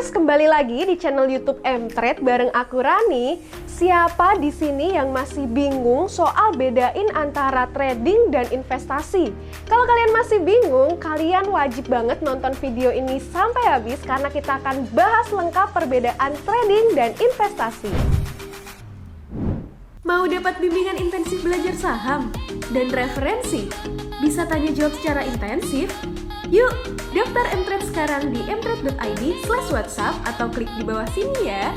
Viewers, kembali lagi di channel YouTube Mtrade bareng aku Rani. Siapa di sini yang masih bingung soal bedain antara trading dan investasi? Kalau kalian masih bingung, kalian wajib banget nonton video ini sampai habis karena kita akan bahas lengkap perbedaan trading dan investasi. Mau dapat bimbingan intensif belajar saham dan referensi? Bisa tanya jawab secara intensif? Yuk, daftar Mtrade sekarang di mtrade.id/whatsapp atau klik di bawah sini ya.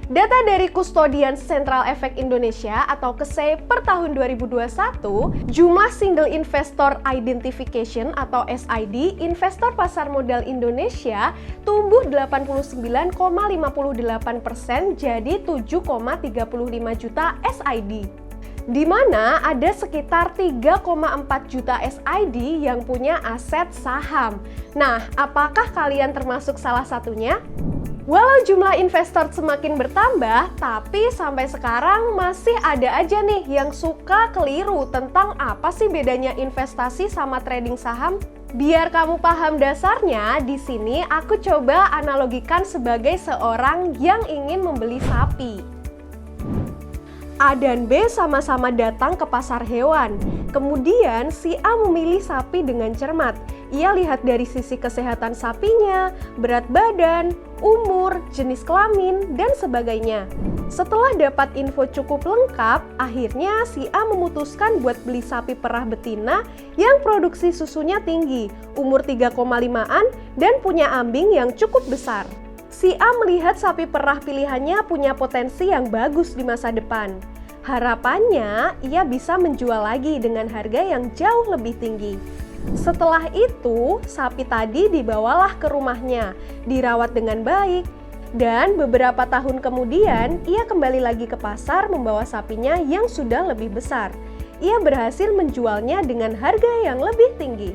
Data dari Kustodian Central Efek Indonesia atau KSEI per tahun 2021, jumlah Single Investor Identification atau SID investor pasar modal Indonesia tumbuh 89,58% jadi 7,35 juta SID. Di mana ada sekitar 3,4 juta SID yang punya aset saham. Nah, apakah kalian termasuk salah satunya? Walau jumlah investor semakin bertambah, tapi sampai sekarang masih ada aja nih yang suka keliru tentang apa sih bedanya investasi sama trading saham. Biar kamu paham dasarnya, di sini aku coba analogikan sebagai seorang yang ingin membeli sapi. A dan B sama-sama datang ke pasar hewan. Kemudian si A memilih sapi dengan cermat. Ia lihat dari sisi kesehatan sapinya, berat badan, umur, jenis kelamin, dan sebagainya. Setelah dapat info cukup lengkap, akhirnya si A memutuskan buat beli sapi perah betina yang produksi susunya tinggi, umur 3,5-an, dan punya ambing yang cukup besar. Si A melihat sapi perah pilihannya punya potensi yang bagus di masa depan. Harapannya, ia bisa menjual lagi dengan harga yang jauh lebih tinggi. Setelah itu, sapi tadi dibawalah ke rumahnya, dirawat dengan baik, dan beberapa tahun kemudian ia kembali lagi ke pasar membawa sapinya yang sudah lebih besar. Ia berhasil menjualnya dengan harga yang lebih tinggi.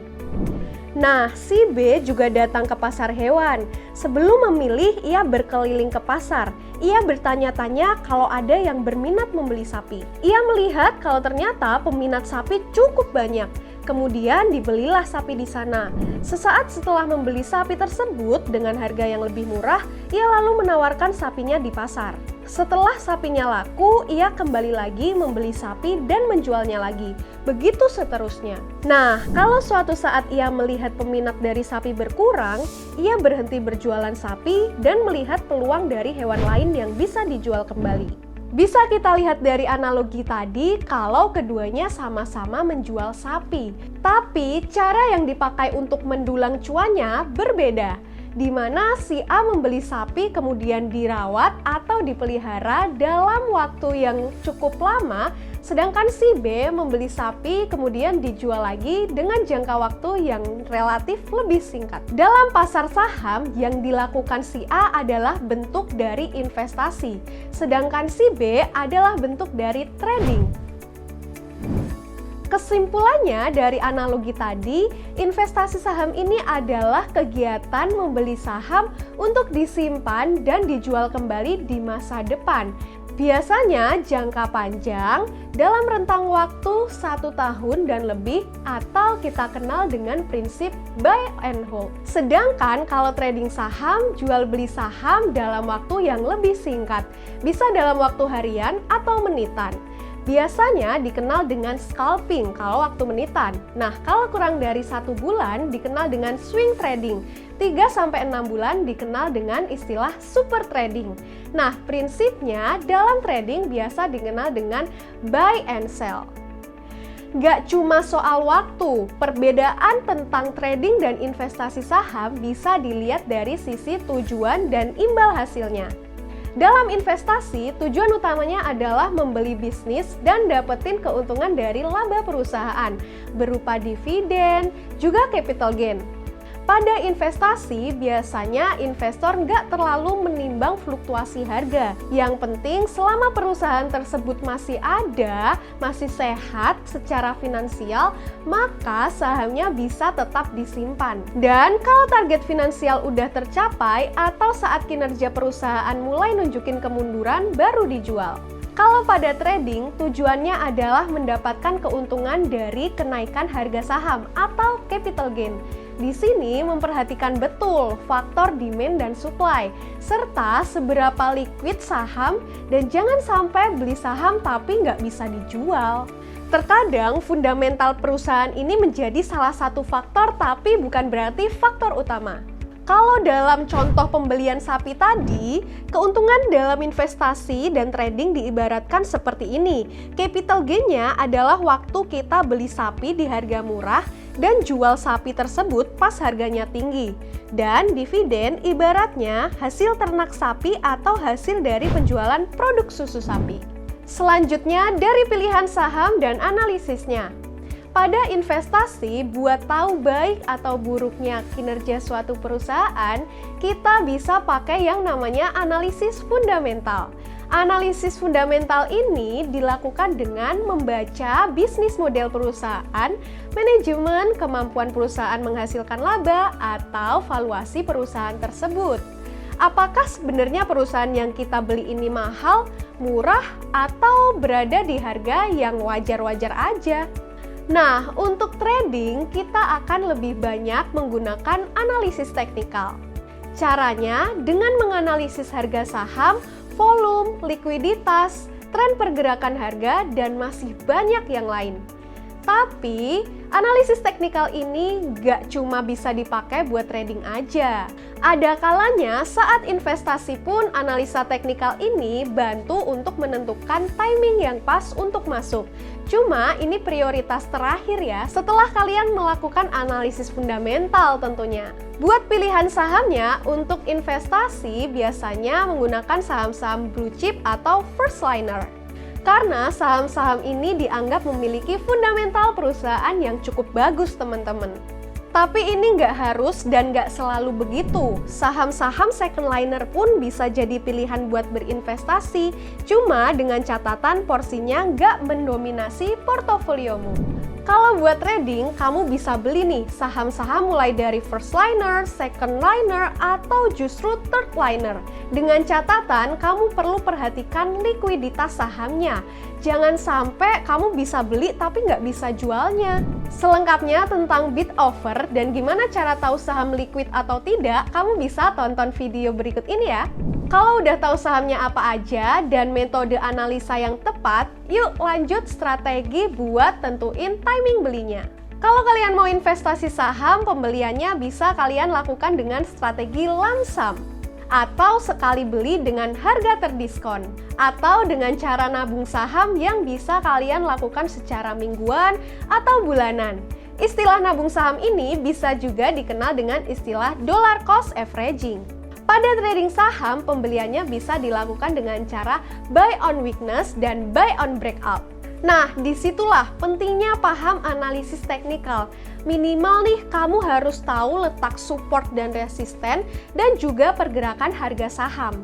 Nah, si B juga datang ke pasar hewan. Sebelum memilih, ia berkeliling ke pasar. Ia bertanya-tanya kalau ada yang berminat membeli sapi. Ia melihat kalau ternyata peminat sapi cukup banyak. Kemudian dibelilah sapi di sana. Sesaat setelah membeli sapi tersebut dengan harga yang lebih murah, ia lalu menawarkan sapinya di pasar. Setelah sapinya laku, ia kembali lagi membeli sapi dan menjualnya lagi. Begitu seterusnya. Nah, kalau suatu saat ia melihat peminat dari sapi berkurang, ia berhenti berjualan sapi dan melihat peluang dari hewan lain yang bisa dijual kembali. Bisa kita lihat dari analogi tadi kalau keduanya sama-sama menjual sapi. Tapi cara yang dipakai untuk mendulang cuannya berbeda. Di mana si A membeli sapi kemudian dirawat atau dipelihara dalam waktu yang cukup lama, sedangkan si B membeli sapi kemudian dijual lagi dengan jangka waktu yang relatif lebih singkat. Dalam pasar saham, yang dilakukan si A adalah bentuk dari investasi, sedangkan si B adalah bentuk dari trading. Kesimpulannya dari analogi tadi, investasi saham ini adalah kegiatan membeli saham untuk disimpan dan dijual kembali di masa depan. Biasanya jangka panjang dalam rentang waktu 1 tahun dan lebih atau kita kenal dengan prinsip buy and hold. Sedangkan kalau trading saham, jual beli saham dalam waktu yang lebih singkat, bisa dalam waktu harian atau menitan. Biasanya dikenal dengan scalping kalau waktu menitan. Nah, kalau kurang dari 1 bulan dikenal dengan swing trading. 3-6 bulan dikenal dengan istilah super trading. Nah, prinsipnya dalam trading biasa dikenal dengan buy and sell. Gak cuma soal waktu, perbedaan tentang trading dan investasi saham bisa dilihat dari sisi tujuan dan imbal hasilnya. Dalam investasi, tujuan utamanya adalah membeli bisnis dan dapetin keuntungan dari laba perusahaan, berupa dividen, juga capital gain. Pada investasi, biasanya investor nggak terlalu menimbang fluktuasi harga. Yang penting selama perusahaan tersebut masih ada, masih sehat secara finansial, maka sahamnya bisa tetap disimpan. Dan kalau target finansial udah tercapai atau saat kinerja perusahaan mulai nunjukin kemunduran, baru dijual. Kalau pada trading, tujuannya adalah mendapatkan keuntungan dari kenaikan harga saham atau capital gain. Di sini memperhatikan betul faktor demand dan supply, serta seberapa liquid saham dan jangan sampai beli saham tapi nggak bisa dijual. Terkadang fundamental perusahaan ini menjadi salah satu faktor tapi bukan berarti faktor utama. Kalau dalam contoh pembelian sapi tadi, keuntungan dalam investasi dan trading diibaratkan seperti ini. Capital gain-nya adalah waktu kita beli sapi di harga murah dan jual sapi tersebut pas harganya tinggi. Dan dividen ibaratnya hasil ternak sapi atau hasil dari penjualan produk susu sapi. Selanjutnya dari pilihan saham dan analisisnya. Pada investasi, buat tahu baik atau buruknya kinerja suatu perusahaan, kita bisa pakai yang namanya analisis fundamental. Analisis fundamental ini dilakukan dengan membaca bisnis model perusahaan, manajemen, kemampuan perusahaan menghasilkan laba, atau valuasi perusahaan tersebut. Apakah sebenarnya perusahaan yang kita beli ini mahal, murah, atau berada di harga yang wajar-wajar aja? Nah, untuk trading kita akan lebih banyak menggunakan analisis teknikal. Caranya dengan menganalisis harga saham, volume, likuiditas, tren pergerakan harga, dan masih banyak yang lain. Tapi, analisis teknikal ini nggak cuma bisa dipakai buat trading aja. Ada kalanya saat investasi pun analisa teknikal ini bantu untuk menentukan timing yang pas untuk masuk. Cuma ini prioritas terakhir ya setelah kalian melakukan analisis fundamental tentunya. Buat pilihan sahamnya untuk investasi biasanya menggunakan saham-saham blue chip atau first liner. Karena saham-saham ini dianggap memiliki fundamental perusahaan yang cukup bagus teman-teman. Tapi ini nggak harus dan nggak selalu begitu. Saham-saham second liner pun bisa jadi pilihan buat berinvestasi, cuma dengan catatan porsinya nggak mendominasi portofoliomu. Kalau buat trading, kamu bisa beli nih saham-saham mulai dari first liner, second liner, atau justru third liner. Dengan catatan, kamu perlu perhatikan likuiditas sahamnya. Jangan sampai kamu bisa beli tapi nggak bisa jualnya. Selengkapnya tentang bid offer dan gimana cara tahu saham liquid atau tidak, kamu bisa tonton video berikut ini ya. Kalau udah tahu sahamnya apa aja dan metode analisa yang tepat, yuk lanjut strategi buat tentuin timing belinya. Kalau kalian mau investasi saham, pembeliannya bisa kalian lakukan dengan strategi lump sum, atau sekali beli dengan harga terdiskon, atau dengan cara nabung saham yang bisa kalian lakukan secara mingguan atau bulanan. Istilah nabung saham ini bisa juga dikenal dengan istilah dollar cost averaging. Pada trading saham, pembeliannya bisa dilakukan dengan cara buy on weakness dan buy on breakout. Nah, disitulah pentingnya paham analisis teknikal. Minimal nih, kamu harus tahu letak support dan resisten dan juga pergerakan harga saham.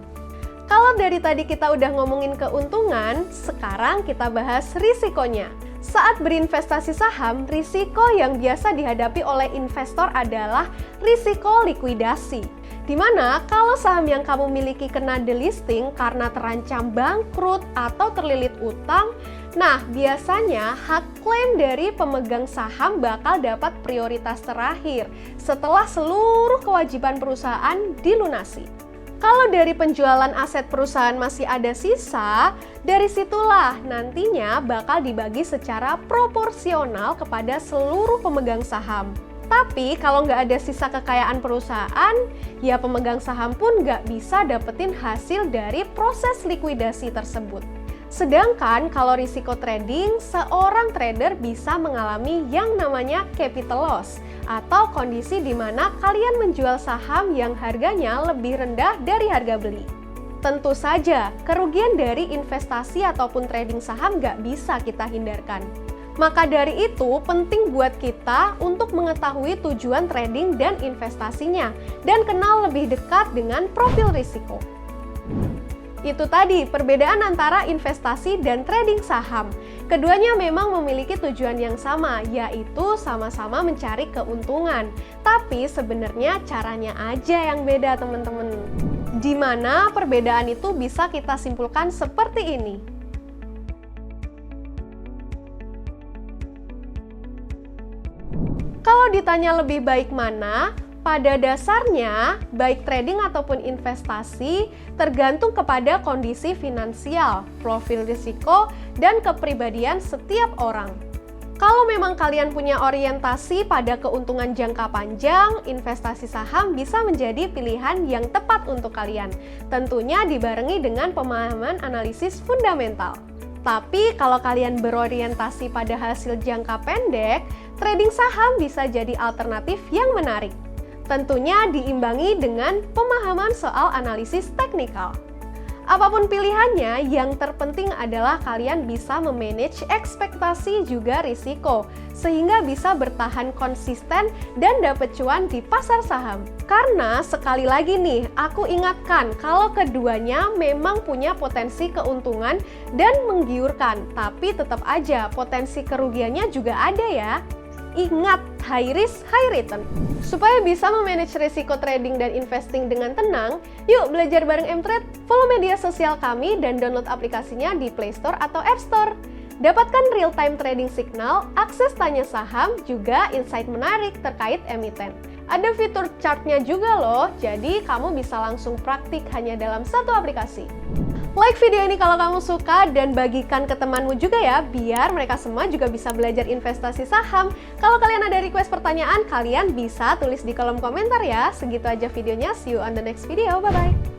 Kalau dari tadi kita udah ngomongin keuntungan, sekarang kita bahas risikonya. Saat berinvestasi saham, risiko yang biasa dihadapi oleh investor adalah risiko likuidasi. Dimana kalau saham yang kamu miliki kena delisting karena terancam bangkrut atau terlilit utang, nah biasanya hak klaim dari pemegang saham bakal dapat prioritas terakhir setelah seluruh kewajiban perusahaan dilunasi. Kalau dari penjualan aset perusahaan masih ada sisa, dari situlah nantinya bakal dibagi secara proporsional kepada seluruh pemegang saham. Tapi kalau nggak ada sisa kekayaan perusahaan, ya pemegang saham pun nggak bisa dapetin hasil dari proses likuidasi tersebut. Sedangkan kalau risiko trading, seorang trader bisa mengalami yang namanya capital loss, atau kondisi di mana kalian menjual saham yang harganya lebih rendah dari harga beli. Tentu saja, kerugian dari investasi ataupun trading saham nggak bisa kita hindarkan. Maka dari itu, penting buat kita untuk mengetahui tujuan trading dan investasinya, dan kenal lebih dekat dengan profil risiko. Itu tadi perbedaan antara investasi dan trading saham. Keduanya memang memiliki tujuan yang sama, yaitu sama-sama mencari keuntungan. Tapi sebenarnya caranya aja yang beda, teman-teman. Di mana perbedaan itu bisa kita simpulkan seperti ini. Kalau ditanya lebih baik mana, pada dasarnya baik trading ataupun investasi tergantung kepada kondisi finansial, profil risiko, dan kepribadian setiap orang. Kalau memang kalian punya orientasi pada keuntungan jangka panjang, investasi saham bisa menjadi pilihan yang tepat untuk kalian. Tentunya dibarengi dengan pemahaman analisis fundamental. Tapi kalau kalian berorientasi pada hasil jangka pendek, trading saham bisa jadi alternatif yang menarik. Tentunya diimbangi dengan pemahaman soal analisis teknikal. Apapun pilihannya, yang terpenting adalah kalian bisa memanage ekspektasi juga risiko, sehingga bisa bertahan konsisten dan dapat cuan di pasar saham. Karena sekali lagi nih, aku ingatkan kalau keduanya memang punya potensi keuntungan dan menggiurkan, tapi tetap aja potensi kerugiannya juga ada ya. Ingat, high risk, high return. Supaya bisa memanage risiko trading dan investing dengan tenang, yuk belajar bareng Mtrade. Follow media sosial kami dan download aplikasinya di Play Store atau App Store. Dapatkan real-time trading signal, akses tanya saham, juga insight menarik terkait emiten. Ada fitur chartnya juga loh, jadi kamu bisa langsung praktik hanya dalam satu aplikasi. Like video ini kalau kamu suka dan bagikan ke temanmu juga ya, biar mereka semua juga bisa belajar investasi saham. Kalau kalian ada request pertanyaan, kalian bisa tulis di kolom komentar ya. Segitu aja videonya, see you on the next video, bye-bye.